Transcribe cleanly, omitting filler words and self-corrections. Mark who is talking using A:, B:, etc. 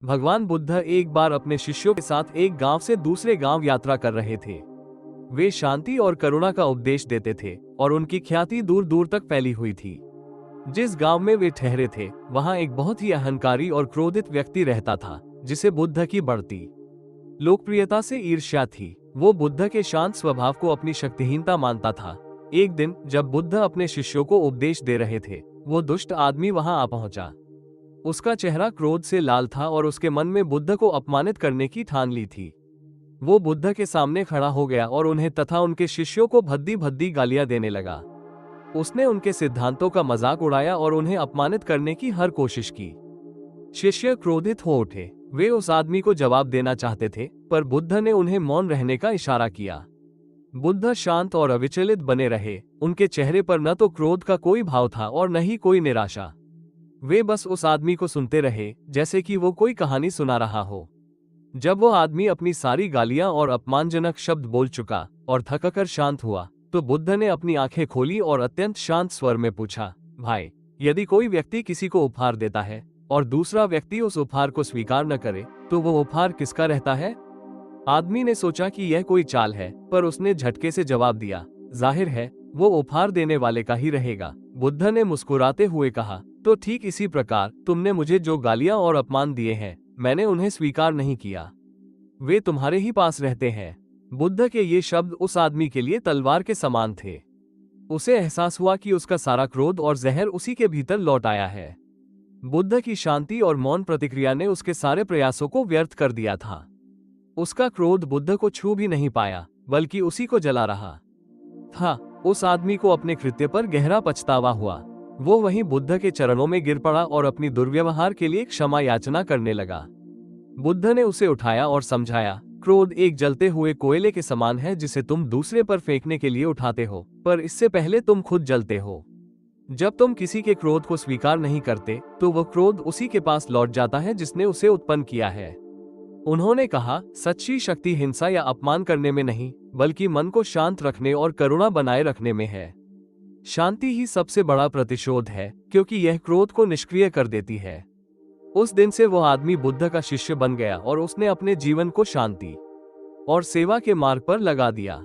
A: भगवान बुद्ध एक बार अपने शिष्यों के साथ एक गांव से दूसरे गांव यात्रा कर रहे थे। वे शांति और करुणा का उपदेश देते थे और उनकी ख्याति दूर दूर तक फैली हुई थी। जिस गांव में वे ठहरे थे वहां एक बहुत ही अहंकारी और क्रोधित व्यक्ति रहता था, जिसे बुद्ध की बढ़ती लोकप्रियता से ईर्ष्या थी। वो बुद्ध के शांत स्वभाव को अपनी शक्तिहीनता मानता था। एक दिन जब बुद्ध अपने शिष्यों को उपदेश दे रहे थे, वो दुष्ट आदमी वहां आ पहुंचा। उसका चेहरा क्रोध से लाल था और उसके मन में बुद्ध को अपमानित करने की ठान ली थी। वो बुद्ध के सामने खड़ा हो गया और उन्हें तथा उनके शिष्यों को भद्दी भद्दी गालियां देने लगा। उसने उनके सिद्धांतों का मजाक उड़ाया और उन्हें अपमानित करने की हर कोशिश की। शिष्य क्रोधित हो उठे। वे उस आदमी को जवाब देना चाहते थे, पर बुद्ध ने उन्हें मौन रहने का इशारा किया। बुद्ध शांत और अविचलित बने रहे। उनके चेहरे पर न तो क्रोध का कोई भाव था और न ही कोई निराशा। वे बस उस आदमी को सुनते रहे, जैसे कि वो कोई कहानी सुना रहा हो। जब वो आदमी अपनी सारी गालियां और अपमानजनक शब्द बोल चुका और थककर शांत हुआ, तो बुद्ध ने अपनी आंखें खोली और अत्यंत शांत स्वर में पूछा, भाई, यदि कोई व्यक्ति किसी को उपहार देता है और दूसरा व्यक्ति उस उपहार को स्वीकार न करे, तो वो उपहार किसका रहता है? आदमी ने सोचा कि यह कोई चाल है, पर उसने झटके से जवाब दिया, जाहिर है वो उपहार देने वाले का ही रहेगा। बुद्ध ने मुस्कुराते हुए कहा, तो ठीक इसी प्रकार तुमने मुझे जो गालियां और अपमान दिए हैं, मैंने उन्हें स्वीकार नहीं किया। वे तुम्हारे ही पास रहते हैं। बुद्ध के ये शब्द उस आदमी के लिए तलवार के समान थे। उसे एहसास हुआ कि उसका सारा क्रोध और जहर उसी के भीतर लौट आया है। बुद्ध की शांति और मौन प्रतिक्रिया ने उसके सारे प्रयासों को व्यर्थ कर दिया था। उसका क्रोध बुद्ध को छू भी नहीं पाया, बल्कि उसी को जला रहा था। उस आदमी को अपने कृत्य पर गहरा पछतावा हुआ। वो वहीं बुद्ध के चरणों में गिर पड़ा और अपनी दुर्व्यवहार के लिए क्षमा याचना करने लगा। बुद्ध ने उसे उठाया और समझाया, क्रोध एक जलते हुए कोयले के समान है जिसे तुम दूसरे पर फेंकने के लिए उठाते हो, पर इससे पहले तुम खुद जलते हो। जब तुम किसी के क्रोध को स्वीकार नहीं करते, तो वह क्रोध उसी के पास लौट जाता है जिसने उसे उत्पन्न किया है। उन्होंने कहा, सच्ची शक्ति हिंसा या अपमान करने में नहीं, बल्कि मन को शांत रखने और करुणा बनाए रखने में है। शांति ही सबसे बड़ा प्रतिशोध है, क्योंकि यह क्रोध को निष्क्रिय कर देती है। उस दिन से वह आदमी बुद्ध का शिष्य बन गया और उसने अपने जीवन को शांति और सेवा के मार्ग पर लगा दिया।